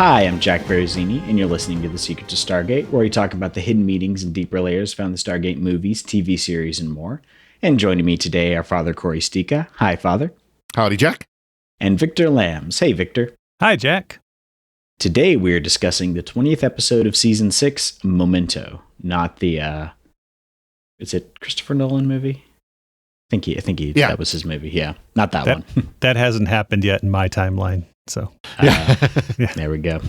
Hi, I'm Jack Baruzzini, and you're listening to The Secret to Stargate, where we talk about the hidden meanings and deeper layers found in the Stargate movies, TV series, and more. And joining me today are Father Cory Sticha. Hi, Father. Howdy, Jack. And Victor Lambs. Hey, Victor. Hi, Jack. Today we're discussing the 20th episode of Season 6, Memento. Not the, is it Christopher Nolan movie? I think yeah. That was his movie. Yeah, not that one. That hasn't happened yet in my timeline. So yeah. There we go.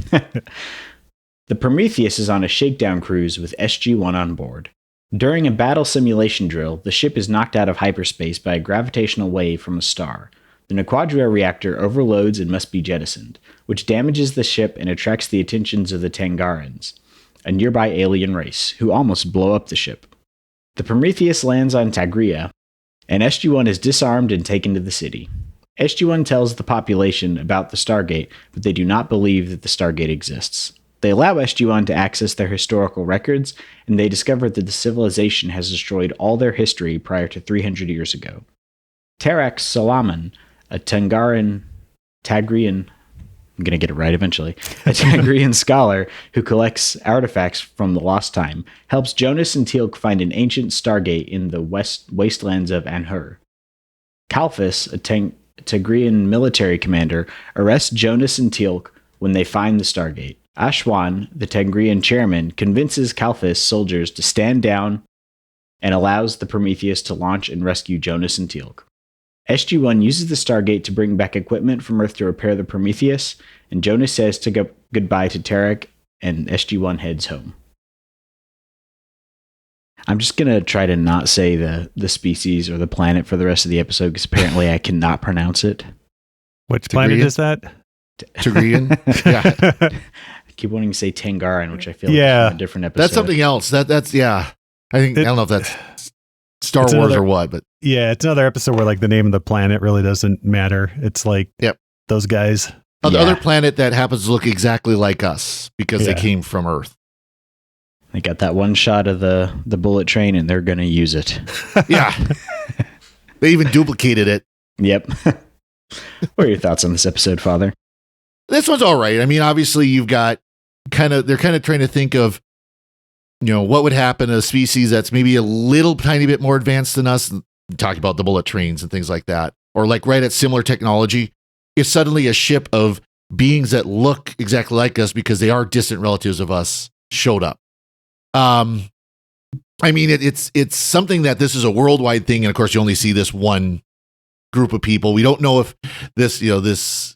The Prometheus is on a shakedown cruise with SG-1 on board. During a battle simulation drill, the ship is knocked out of hyperspace by a gravitational wave from a star. The Nequadria reactor overloads and must be jettisoned, which damages the ship and attracts the attentions of the Tangarans, a nearby alien race, who almost blow up the ship. The Prometheus lands on Tagria, and SG-1 is disarmed and taken to the city. SG-1 tells the population about the Stargate, but they do not believe that the Stargate exists. They allow SG-1 to access their historical records, and they discover that the civilization has destroyed all their history prior to 300 years ago. Tarak Salaman, a Tagrian, I'm going to get it right eventually, a Tagrian scholar who collects artifacts from the lost time, helps Jonas and Teal'c find an ancient Stargate in the wastelands of Anhur. Kalphas, a Tagrian military commander, arrests Jonas and Teal'c when they find the Stargate. Ashwan, the Tagrian chairman, convinces Kalphas soldiers to stand down and allows the Prometheus to launch and rescue Jonas and Teal'c. SG-1 uses the Stargate to bring back equipment from Earth to repair the Prometheus, and Jonas says goodbye to Tarak, and SG-1 heads home. I'm just going to try to not say the species or the planet for the rest of the episode, because apparently I cannot pronounce it. Which planet is that? Tagrian? Yeah. I keep wanting to say Tangaran, which I feel like is from a different episode. That's something else. That's yeah. I don't know if that's Star Wars or what, but yeah, it's another episode where like the name of the planet really doesn't matter. It's like those guys. Other planet that happens to look exactly like us because they came from Earth. They got that one shot of the bullet train, and they're going to use it. Yeah. They even duplicated it. Yep. What are your thoughts on this episode, Father? This one's all right. I mean, obviously you've got they're kind of trying to think of, what would happen to a species that's maybe a little tiny bit more advanced than us. Talking about the bullet trains and things like that, or like right at similar technology. If suddenly a ship of beings that look exactly like us because they are distant relatives of us showed up. I mean, it's something that this is a worldwide thing, and of course, you only see this one group of people. We don't know if this is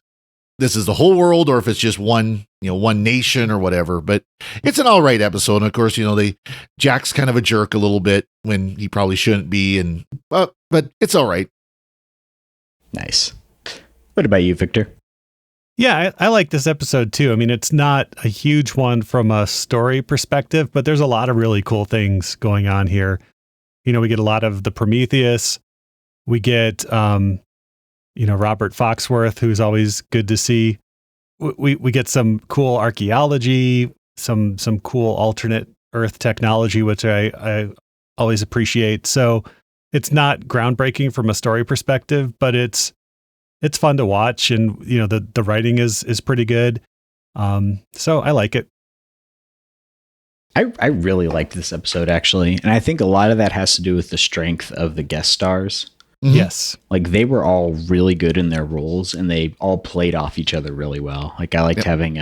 the whole world or if it's just one nation or whatever. But it's an all right episode, and of course, Jack's kind of a jerk a little bit when he probably shouldn't be, but it's all right. Nice. What about you, Victor? Yeah, I like this episode too. I mean, it's not a huge one from a story perspective, but there's a lot of really cool things going on here. We get a lot of the Prometheus. We get, Robert Foxworth, who's always good to see. We get some cool archaeology, some cool alternate Earth technology, which I always appreciate. So it's not groundbreaking from a story perspective, but it's fun to watch, and the writing is pretty good. So I like it. I really liked this episode, actually, and I think a lot of that has to do with the strength of the guest stars. Mm-hmm. Yes, like they were all really good in their roles, and they all played off each other really well. Like I liked having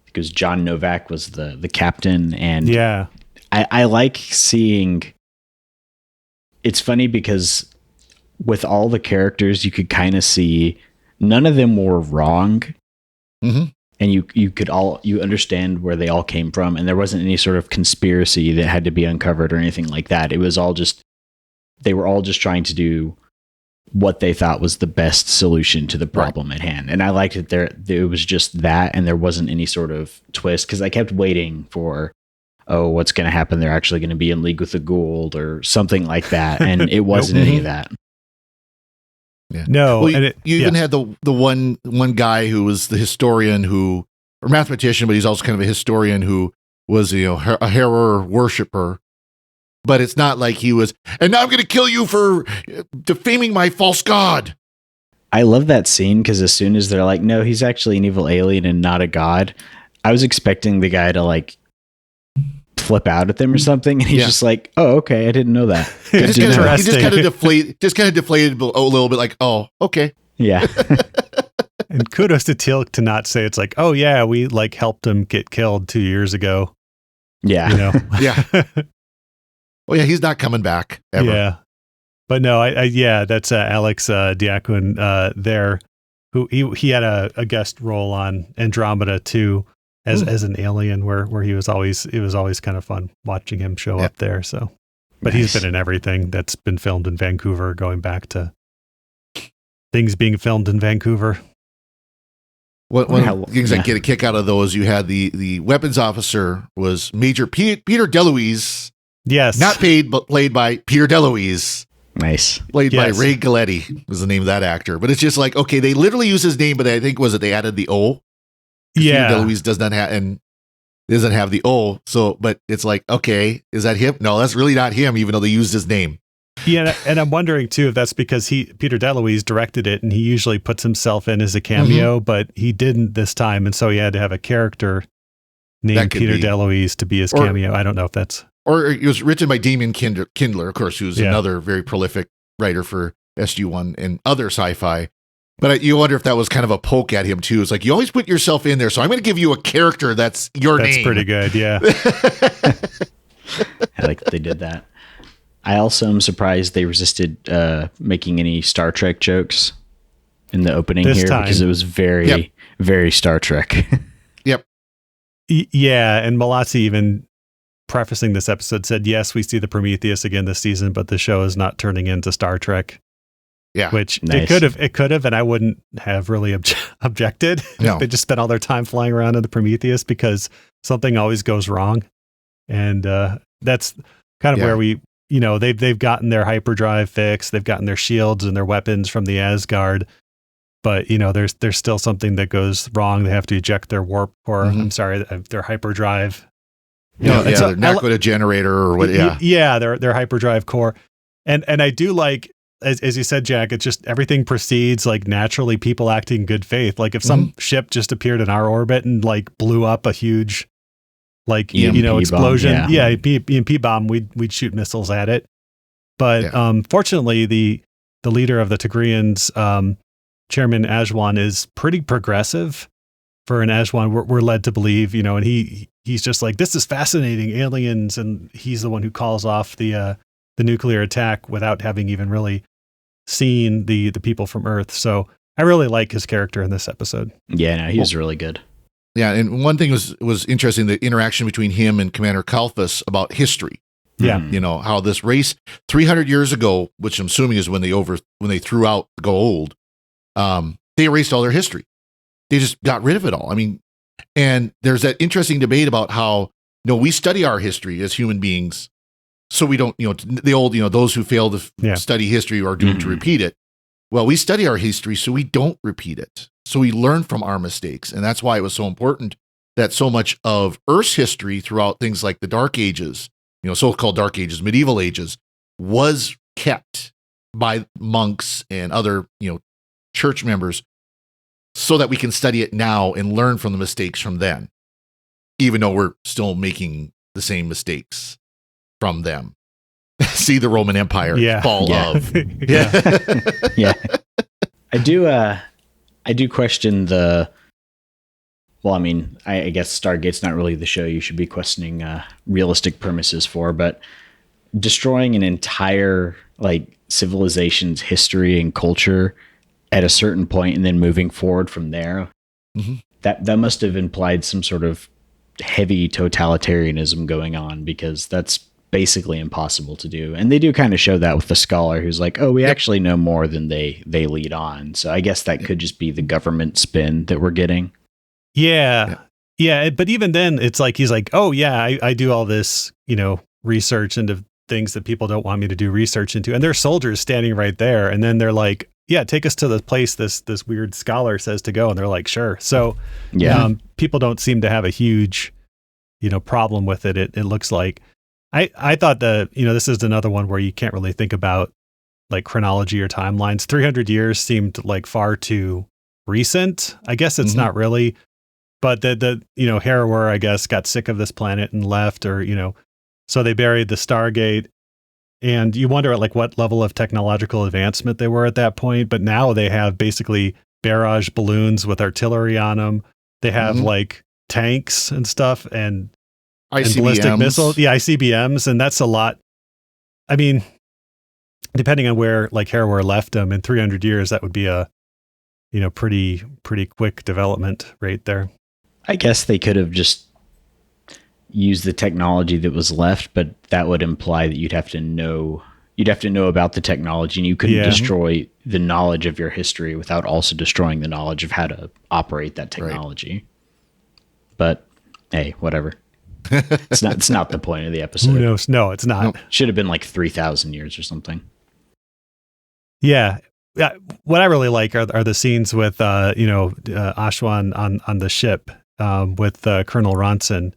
because John Novak was the captain, and I like seeing. It's funny because with all the characters, you could kind of see none of them were wrong. Mm-hmm. And you understand where they all came from. And there wasn't any sort of conspiracy that had to be uncovered or anything like that. It was all they were all just trying to do what they thought was the best solution to the problem at hand. And I liked it it was just that, and there wasn't any sort of twist, because I kept waiting for, what's going to happen? They're actually going to be in league with the Goa'uld or something like that. And it wasn't any of that. Yeah. No, well, you even had the one guy who was the historian or mathematician, but he's also kind of a historian who was a Hera worshiper. But it's not like he was, and now I'm going to kill you for defaming my false god. I love that scene because as soon as they're like, no, he's actually an evil alien and not a god, I was expecting the guy to like flip out at them or something, and he's just like, oh, okay, I didn't know that. He just kind of deflated a little bit, like, oh, okay. Yeah. And kudos to Teal'c to not say it's like, oh yeah, we like helped him get killed 2 years ago. Yeah. You know? Yeah. Oh yeah, he's not coming back ever. Yeah. But no, that's Alex Diakun there, who he had a guest role on Andromeda too, as an alien, where it was always kind of fun watching him show up there. So, but he's been in everything that's been filmed in Vancouver, going back to things being filmed in Vancouver. One of the things I get a kick out of those, you had the weapons officer was Major Peter DeLuise. Yes, not paid, but played by Peter DeLuise. Nice. Played by Ray Galletti was the name of that actor. But it's just like, okay, they literally use his name, but I think they added the O. Yeah. Peter DeLuise doesn't have the O. So, but it's like, okay, is that him? No, that's really not him, even though they used his name. Yeah, and I'm wondering too if that's because Peter DeLuise directed it, and he usually puts himself in as a cameo, but he didn't this time, and so he had to have a character named Peter DeLuise to be his cameo. I don't know if that's... Or it was written by Damien Kindler, of course, who's another very prolific writer for SG-1 and other sci-fi. But you wonder if that was kind of a poke at him, too. It's like, you always put yourself in there, so I'm going to give you a character that's your name. That's pretty good, yeah. I like that they did that. I also am surprised they resisted making any Star Trek jokes in the opening because it was very, very Star Trek. Yep. Yeah, and Malazzi even... prefacing this episode said, yes, we see the Prometheus again this season, but the show is not turning into Star Trek. Yeah. Which nice. it could have, and I wouldn't have really objected if they just spent all their time flying around in the Prometheus, because something always goes wrong. And that's kind of where they've gotten their hyperdrive fixed, they've gotten their shields and their weapons from the Asgard. But, there's still something that goes wrong. They have to eject their warp core. Their hyperdrive. Their Naquita generator or what? Yeah, their hyperdrive core, and I do like, as you said, Jack. It's just everything proceeds like naturally. People acting in good faith. Like if some ship just appeared in our orbit and like blew up a huge, like EMP explosion, bomb, EMP bomb, we'd shoot missiles at it. But fortunately, the leader of the Tigrians, Chairman Ajwan, is pretty progressive. For an Ajwan, we're led to believe, and he's just like, this is fascinating, aliens, and he's the one who calls off the nuclear attack without having even really seen the people from Earth. So I really like his character in this episode. Yeah, no, he was really good. Yeah, and one thing was interesting, the interaction between him and Commander Kalfas about history. Yeah. How this race 300 years ago, which I'm assuming is when they threw out the gold, they erased all their history. They just got rid of it all. I mean, and there's that interesting debate about how, we study our history as human beings, so we don't, the old, those who fail to study history are doomed to repeat it. Well, we study our history so we don't repeat it. So we learn from our mistakes. And that's why it was so important that so much of Earth's history throughout things like the Dark Ages, so-called Dark Ages, medieval ages, was kept by monks and other, church members, so that we can study it now and learn from the mistakes from then, even though we're still making the same mistakes from them. See the Roman Empire fall of. Yeah. I do question I guess Stargate's not really the show you should be questioning realistic premises for, but destroying an entire civilization's history and culture at a certain point and then moving forward from there, that must have implied some sort of heavy totalitarianism going on, because that's basically impossible to do. And they do kind of show that with the scholar who's like, oh, we actually know more than they lead on. So I guess that could just be the government spin that we're getting. Yeah. But even then it's like, he's like, oh yeah, I do all this, research into things that people don't want me to do research into. And there's soldiers standing right there. And then they're like, yeah, take us to the place this weird scholar says to go. And they're like, sure. So people don't seem to have a huge, problem with it. It looks like. I thought this is another one where you can't really think about like chronology or timelines. 300 years seemed like far too recent. I guess it's not really, but the Harrower, I guess, got sick of this planet and left, or, so they buried the Stargate. And you wonder at like what level of technological advancement they were at that point. But now they have basically barrage balloons with artillery on them. They have like tanks and stuff and ballistic missiles. Yeah, ICBMs. And that's a lot. I mean, depending on where like Harrower left them in 300 years, that would be a, pretty quick development rate there. I guess they could have just used the technology that was left, but that would imply that you'd have to know about the technology, and you couldn't destroy the knowledge of your history without also destroying the knowledge of how to operate that technology. Right. But hey, whatever. It's not the point of the episode. Who knows? No, it's not. Nope. Should have been like 3,000 years or something. Yeah. What I really like are the scenes with Ashwan on the ship with Colonel Ronson,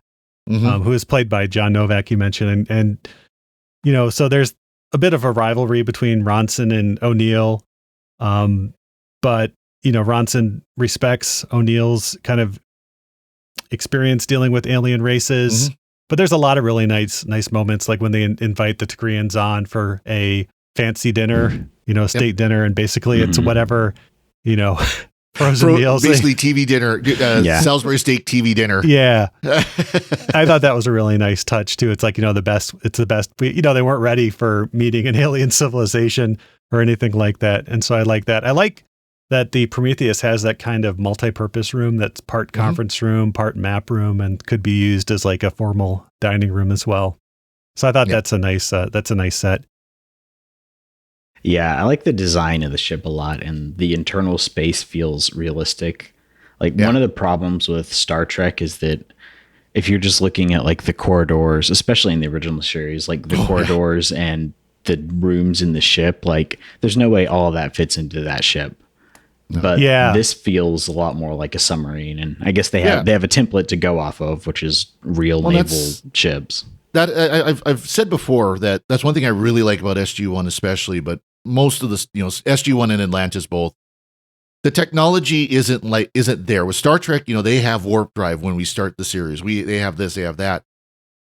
who is played by John Novak, you mentioned, and so there's a bit of a rivalry between Ronson and O'Neill, but Ronson respects O'Neill's kind of experience dealing with alien races. But there's a lot of really nice moments, like when they invite the Tigrians on for a fancy dinner, state dinner, and basically it's whatever, frozen meals. Basically TV dinner, Salisbury steak TV dinner. Yeah. I thought that was a really nice touch too. It's like, the best. They weren't ready for meeting an alien civilization or anything like that. And so I like that. I like that the Prometheus has that kind of multi-purpose room that's part conference room, part map room, and could be used as like a formal dining room as well. So I thought that's a nice set. Yeah, I like the design of the ship a lot, and the internal space feels realistic. Like one of the problems with Star Trek is that if you're just looking at like the corridors, especially in the original series, like the corridors and the rooms in the ship, like there's no way all of that fits into that ship. No. But this feels a lot more like a submarine, and I guess they have a template to go off of, which is real naval ships. That I've said before that's one thing I really like about SG-1 especially, but most of the SG-1 and Atlantis both, the technology isn't there. With Star Trek, they have warp drive when we start the series. They have this, they have that.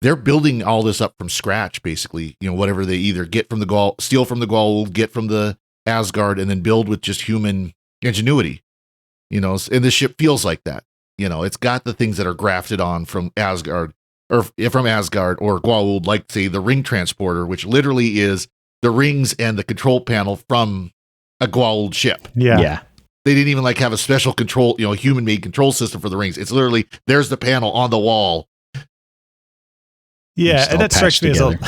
They're building all this up from scratch, basically. Whatever they either get from the steal from the Goa'uld, get from the Asgard, and then build with just human ingenuity. And the ship feels like that. It's got the things that are grafted on from Asgard or Goa'uld, like say the ring transporter, which literally is the rings and the control panel from a Goa'uld ship. Yeah. They didn't even have a special control, human-made control system for the rings. It's literally, there's the panel on the wall. Yeah, and that strikes me as a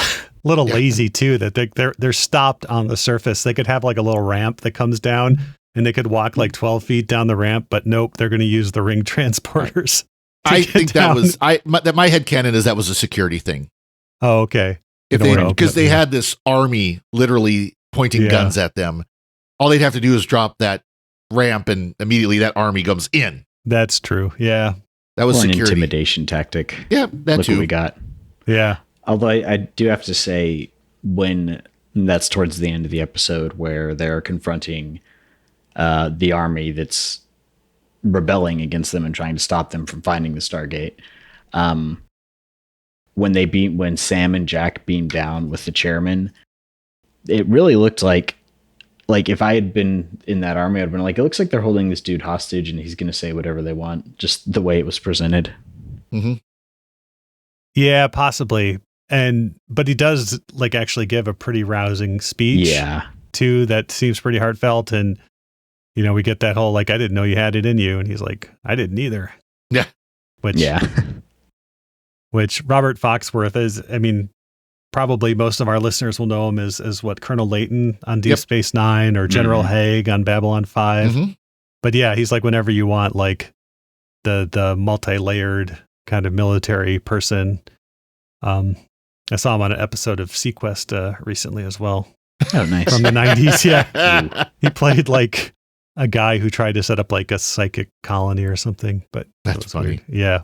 little lazy too, that they're stopped on the surface. They could have like a little ramp that comes down and they could walk like 12 feet down the ramp, but nope, they're going to use the ring transporters. I think that was, my headcanon is that was a security thing. Oh, okay. Because they had this army literally pointing guns at them. All they'd have to do is drop that ramp and immediately that army comes in. That's true. Yeah. That was an intimidation tactic. Yeah, that Look too. What we got. Yeah. Although I do have to say, when that's towards the end of the episode where they're confronting the army that's rebelling against them and trying to stop them from finding the Stargate, when Sam and Jack beamed down with the chairman, it really looked like if I had been in that army, I'd been like, it looks like they're holding this dude hostage and he's going to say whatever they want, just the way it was presented. Mm-hmm. Yeah, possibly. But he does actually give a pretty rousing speech. Yeah. Too, that seems pretty heartfelt. And, we get that whole, I didn't know you had it in you. And he's like, I didn't either. Yeah. Which Robert Foxworth is, probably most of our listeners will know him as what, Colonel Layton on Deep Space Nine or General Haig on Babylon 5. Mm-hmm. But yeah, he's whenever you want, the multi-layered kind of military person. I saw him on an episode of Sequest recently as well. Oh, nice. From the 90s, yeah. He played a guy who tried to set up a psychic colony or something, but that's funny. Weird. Yeah.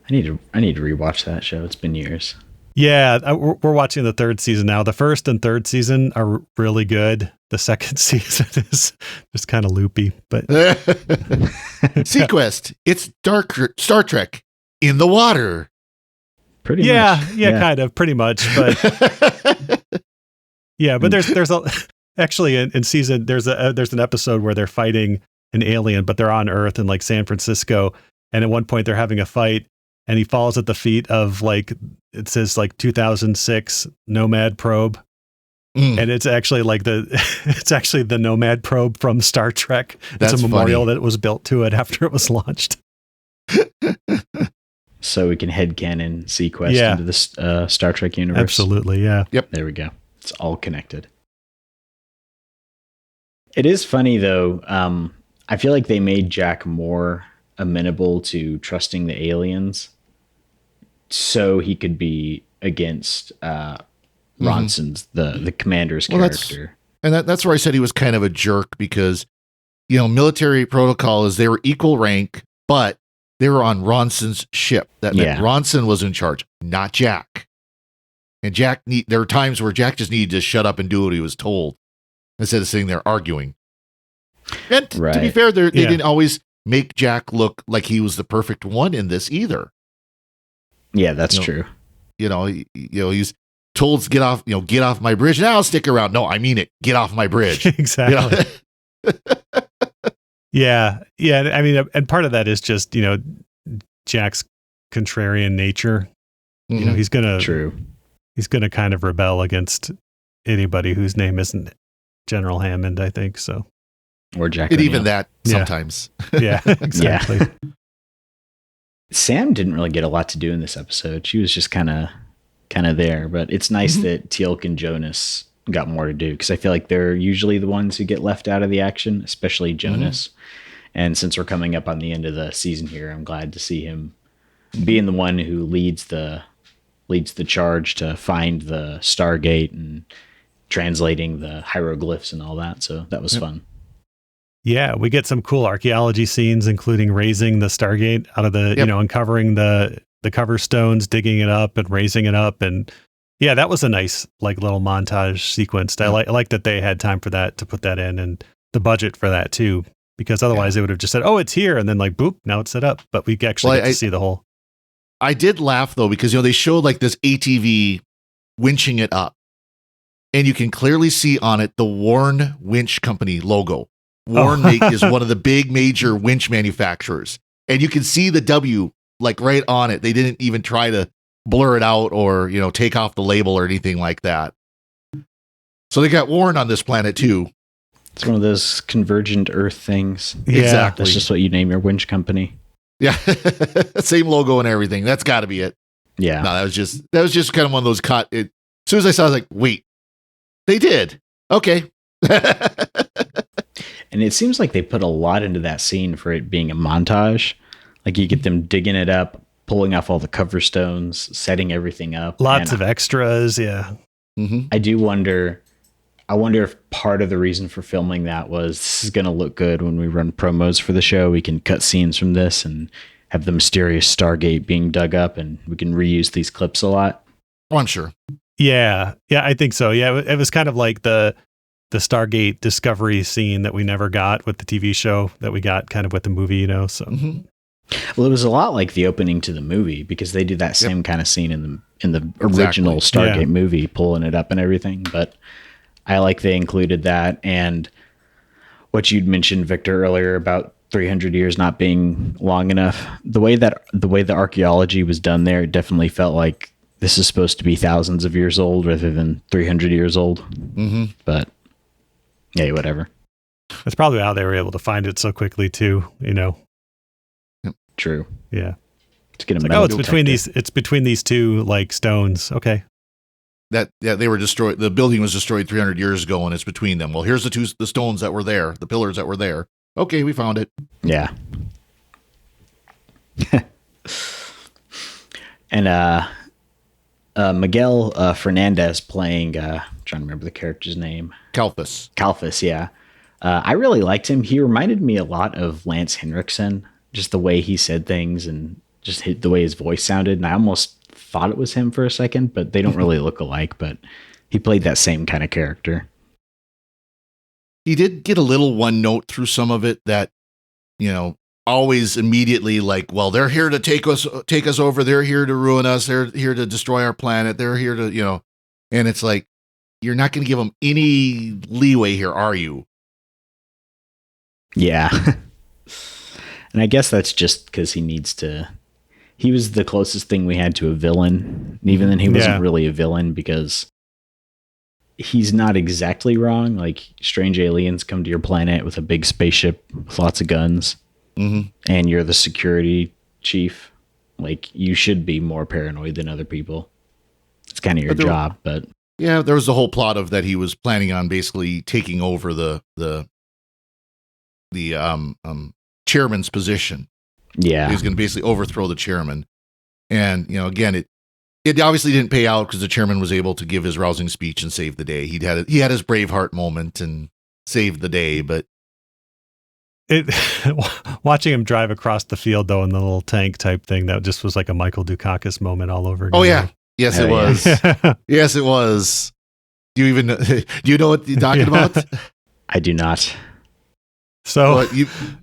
I need to rewatch that show. It's been years. Yeah, we're watching the third season now. The first and third season are really good. The second season is just kind of loopy, but Sequest, it's Star Trek in the water. Pretty much. Yeah, kind of, pretty much. But yeah, but there's actually in season there's an episode where they're fighting an alien, but they're on Earth in like San Francisco, and at one point they're having a fight, and he falls at the feet of like, it says like 2006 Nomad probe. And it's actually like the Nomad probe from Star Trek. It's a memorial that was built to it after it was launched. So we can headcanon Sequest into the Star Trek universe. Absolutely, yeah. Yep. There we go. It's all connected. It is funny though. I feel like they made Jack more amenable to trusting the aliens, so he could be against Ronson's the commander's character. That's where I said he was kind of a jerk, because military protocol is they were equal rank, but they were on Ronson's ship. That meant Ronson was in charge, not Jack. And there were times where Jack just needed to shut up and do what he was told instead of sitting there arguing. And to be fair, they didn't always make Jack look like he was the perfect one in this either. Yeah, that's true. He's told to get off my bridge. Now stick around. No, I mean it. Get off my bridge. Exactly. Yeah. I mean, and part of that is just, Jack's contrarian nature. Mm-hmm. He's gonna kind of rebel against anybody whose name isn't General Hammond, I think. So, or Jack. And even that sometimes. Yeah, exactly. Sam didn't really get a lot to do in this episode. She was just kind of there, but it's nice that Teal'c and Jonas got more to do, because I feel like they're usually the ones who get left out of the action, especially Jonas. And since we're coming up on the end of the season here, I'm glad to see him being the one who leads the charge to find the Stargate and translating the hieroglyphs and all that. So that was fun. Yeah, we get some cool archaeology scenes, including raising the Stargate out of the, uncovering the cover stones, digging it up and raising it up. And yeah, that was a nice like little montage sequence. I like that they had time for that, to put that in, and the budget for that too, because otherwise they would have just said, oh, it's here. And then like, boop, now it's set up. But we actually get to see the whole. I did laugh though, because, they showed like this ATV winching it up, and you can clearly see on it the Warren Winch Company logo. Warren is one of the big major winch manufacturers, and you can see the W like right on it. They didn't even try to blur it out or, take off the label or anything like that. So they got Warren on this planet too. It's one of those convergent Earth things. Yeah, exactly. That's just what you name your winch company. Yeah. Same logo and everything. That's got to be it. Yeah. No, that was just kind of one of those as soon as I saw it, I was like, wait, they did. Okay. And it seems like they put a lot into that scene for it being a montage. Like you get them digging it up, pulling off all the cover stones, setting everything up. Lots of extras. Yeah. Mm-hmm. I wonder if part of the reason for filming that was this is going to look good when we run promos for the show. We can cut scenes from this and have the mysterious Stargate being dug up, and we can reuse these clips a lot. Oh, I'm sure. Yeah, I think so. Yeah, it was kind of like the Stargate discovery scene that we never got with the TV show that we got kind of with the movie, so. Mm-hmm. Well, it was a lot like the opening to the movie, because they do that same kind of scene in the original Stargate movie, pulling it up and everything. But I like they included that, and what you'd mentioned, Victor, earlier about 300 years not being long enough. The way the archaeology was done there, it definitely felt like this is supposed to be thousands of years old rather than 300 years old. Mm-hmm. But yeah, whatever. That's probably how they were able to find it so quickly too. True. Yeah. To get it's between these two like stones. Okay. They were destroyed. The building was destroyed 300 years ago, and it's between them. Well, here's the stones that were there, the pillars that were there. Okay, we found it. Yeah. And Miguel Fernandez playing, trying to remember the character's name. Kalfus, yeah. I really liked him. He reminded me a lot of Lance Henriksen, just the way he said things and just the way his voice sounded. And I almost thought it was him for a second, but they don't really look alike. But he played that same kind of character. He did get a little one note through some of it that, always immediately like, well, they're here to take us over. They're here to ruin us. They're here to destroy our planet. They're here to, and it's like, you're not going to give them any leeway here, are you? Yeah. And I guess that's just because he was the closest thing we had to a villain. Even then, he wasn't really a villain because he's not exactly wrong. Like, strange aliens come to your planet with a big spaceship with lots of guns, and you're the security chief. Like, you should be more paranoid than other people. It's kind of your job, but... Yeah, there was the whole plot of that he was planning on basically taking over the chairman's position. Yeah. He was going to basically overthrow the chairman. And, again, it obviously didn't pay out because the chairman was able to give his rousing speech and save the day. He had his Braveheart moment and saved the day, but watching him drive across the field though in the little tank type thing, that just was like a Michael Dukakis moment all over again. Oh yeah. Yes, it was. Yeah. Yes, it was. Do you know what you're talking about? I do not. So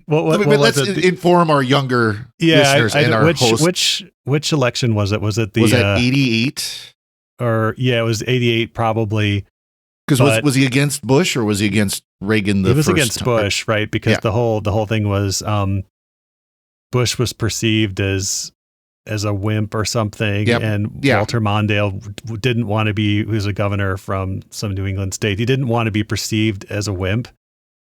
let's inform our younger listeners and our hosts. Which election was it? Was it was that 88? Or it was 88 probably. Because was he against Bush or was he against Reagan? He was against Bush, right? Because the whole thing was Bush was perceived as a wimp or something, and Walter Mondale didn't want to be. Who was a governor from some New England state. He didn't want to be perceived as a wimp.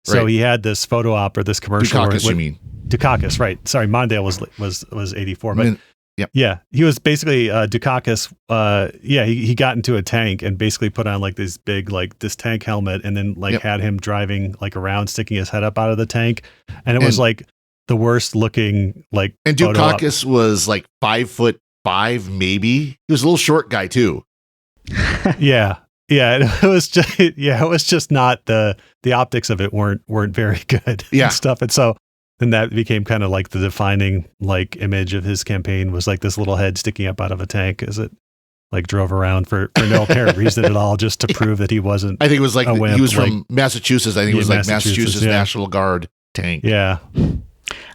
So he had this photo op or this commercial. Dukakis, you mean? Dukakis, right? Sorry, Mondale was 84, but he was basically Dukakis. He got into a tank and basically put on like this big this tank helmet, and then had him driving like around, sticking his head up out of the tank, and it was like the worst looking like. And Dukakis was like 5'5", maybe. He was a little short guy too. Yeah. It was just not the optics of it weren't very good and stuff. And so then that became kind of like the defining like image of his campaign was like this little head sticking up out of a tank as it like drove around for no apparent reason at all, just to prove that he wasn't. I think it was like a wimp, he was from Massachusetts. I think it was like Massachusetts National Guard tank. Yeah. I'm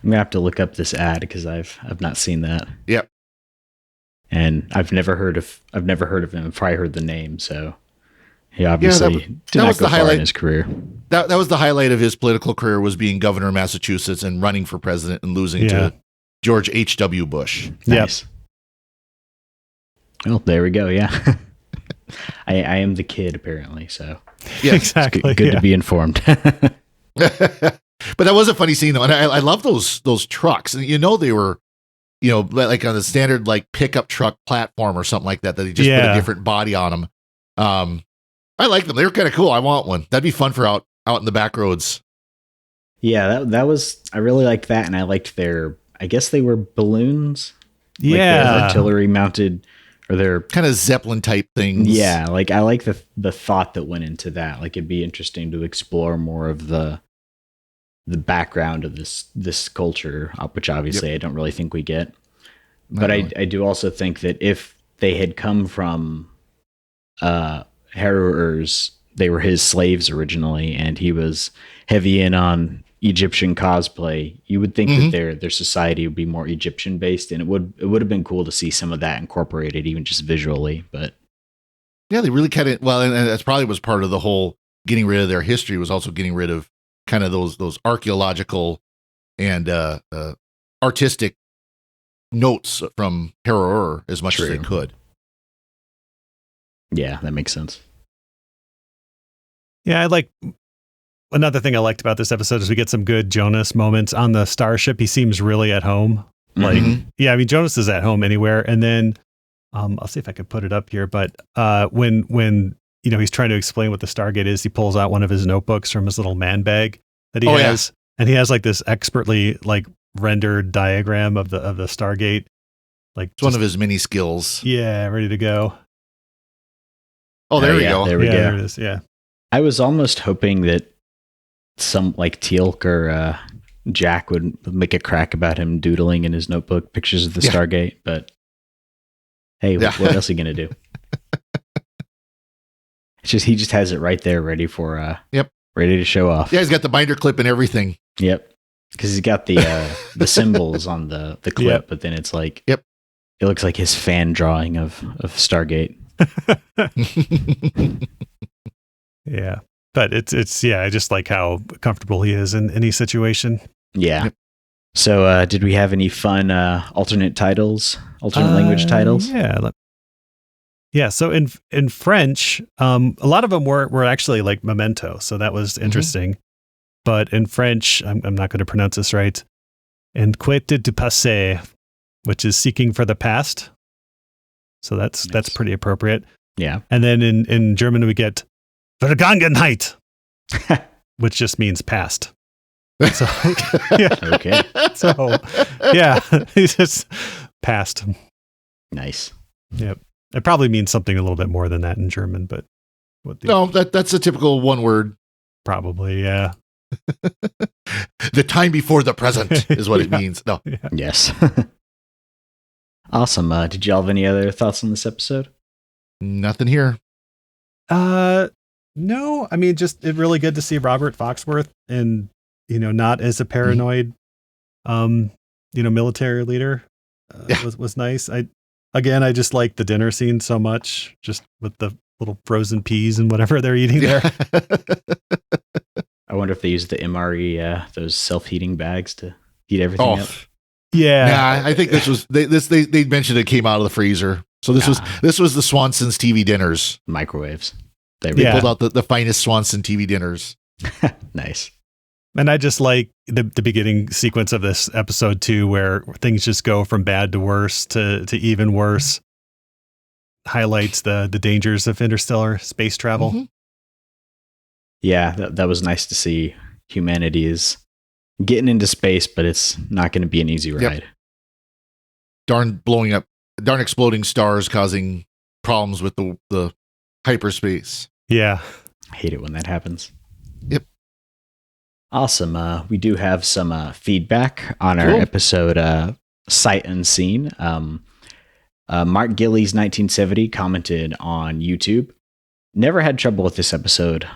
gonna have to look up this ad because I've not seen that. Yep. And I've never heard of him. I've probably heard the name, so he obviously did not go far in his career. That was the highlight of his political career, was being governor of Massachusetts and running for president and losing to George H.W. Bush. Nice. Well, there we go. Yeah. I am the kid apparently, so exactly. It's good to be informed. But that was a funny scene though, and I love those trucks. And they were, like on the standard like pickup truck platform or something like that. That they just put a different body on them. I like them. They were kind of cool. I want one. That'd be fun for out in the back roads. Yeah, that was. I really liked that, and I liked their. I guess they were balloons. Yeah, like artillery mounted, or they're kind of Zeppelin type things. Yeah, like I like the thought that went into that. Like it'd be interesting to explore more of the background of this culture, which obviously I don't really think we get. But I do also think that if they had come from Harrowers, they were his slaves originally, and he was heavy in on Egyptian cosplay, you would think that their society would be more Egyptian based, and it would have been cool to see some of that incorporated, even just visually. But yeah, they really kind of and that's probably was part of the whole getting rid of their history, was also getting rid of kind of those archaeological and artistic notes from Harrower as much as they could. Yeah, that makes sense. Yeah, another thing I liked about this episode is we get some good Jonas moments on the starship. He seems really at home. Jonas is at home anywhere. And then I'll see if I can put it up here. But when he's trying to explain what the Stargate is, he pulls out one of his notebooks from his little man bag that he has, and he has like this expertly like rendered diagram of the Stargate. Like it's one of his mini skills. Yeah, ready to go. Oh, there we go. There we go. There it is. Yeah. I was almost hoping that some like Teal'c or Jack would make a crack about him doodling in his notebook pictures of the Stargate, but Hey, what else are you going to do? It's just, he just has it right there ready for, ready to show off. Yeah, he's got the binder clip and everything. Yep. Because he's got the symbols on the clip, but then it's like, it looks like his fan drawing of Stargate. Yeah. But it's I just like how comfortable he is in any situation. Yeah. Yep. So did we have any fun alternate language titles? Yeah. So in French, a lot of them were actually like Memento. So that was interesting. But in French, I'm not going to pronounce this right. En quête du passé, which is seeking for the past. So that's pretty appropriate. Yeah. And then in German, we get Vergangenheit, which just means past. So, Okay. So, he's just past. Nice. Yep. It probably means something a little bit more than that in German, but that's a typical one word. Probably, yeah. The time before the present is what it means. No. Yeah. Yes. Awesome. Did y'all have any other thoughts on this episode? Nothing here. No. I mean, just really good to see Robert Foxworth and, not as a paranoid, military leader. Was nice. I just like the dinner scene so much, just with the little frozen peas and whatever they're eating there. I wonder if they use the MRE, those self-heating bags to heat everything up. Yeah. I think this was they mentioned it came out of the freezer. So this was the Swanson's TV dinners. Microwaves. They pulled out the finest Swanson TV dinners. Nice. And I just like the beginning sequence of this episode too, where things just go from bad to worse to even worse. Highlights the dangers of interstellar space travel. Mm-hmm. Yeah, that was nice to see. Humanity is getting into space, but it's not going to be an easy ride. Darn exploding stars causing problems with the hyperspace. Yeah. I hate it when that happens. Yep. Awesome. We do have some feedback on our episode, Sight Unseen. Mark Gillies 1970 commented on YouTube. Never had trouble with this episode.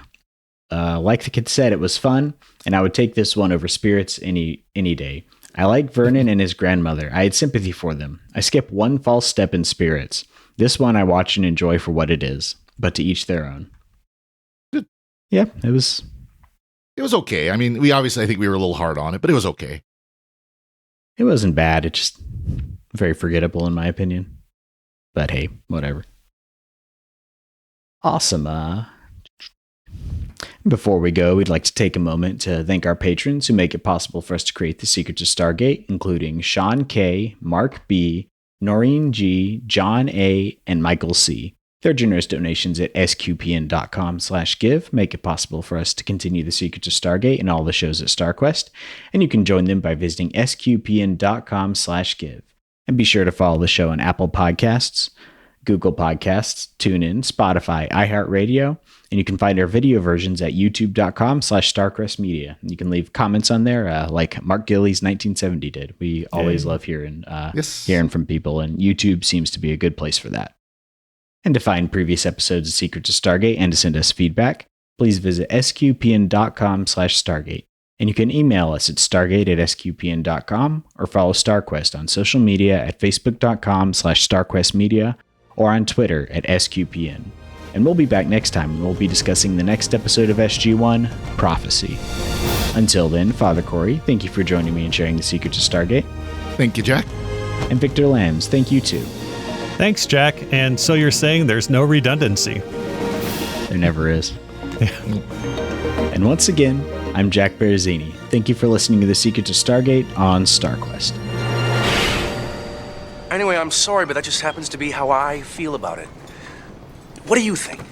Like the kid said, it was fun, and I would take this one over Spirits any day. I like Vernon and his grandmother. I had sympathy for them. I skip one false step in Spirits. This one I watch and enjoy for what it is, but to each their own. Yeah, it was okay. I mean, I think we were a little hard on it, but it was okay. It wasn't bad. It's just very forgettable in my opinion. But hey, whatever. Awesome. Before we go, we'd like to take a moment to thank our patrons who make it possible for us to create The Secrets of Stargate, including Sean K., Mark B., Noreen G., John A., and Michael C. Their generous donations at sqpn.com/give make it possible for us to continue The Secrets of Stargate and all the shows at StarQuest, and you can join them by visiting sqpn.com/give. And be sure to follow the show on Apple Podcasts, Google Podcasts, TuneIn, Spotify, iHeartRadio, and you can find our video versions at youtube.com/StarQuestMedia. And you can leave comments on there like Mark Gillies 1970 did. We always love hearing from people, and YouTube seems to be a good place for that. And to find previous episodes of Secrets of Stargate and to send us feedback, please visit sqpn.com/Stargate. And you can email us at stargate@sqpn.com or follow StarQuest on social media at facebook.com/StarQuestMedia or on Twitter at SQPN. And we'll be back next time and we'll be discussing the next episode of SG-1, Prophecy. Until then, Father Cory, thank you for joining me and sharing the Secrets of Stargate. Thank you, Jack. And Victor Lambs, thank you too. Thanks, Jack. And so you're saying there's no redundancy? There never is. And once again, I'm Jack Baruzzini. Thank you for listening to The Secrets of Stargate on StarQuest. Anyway, I'm sorry, but that just happens to be how I feel about it. What do you think?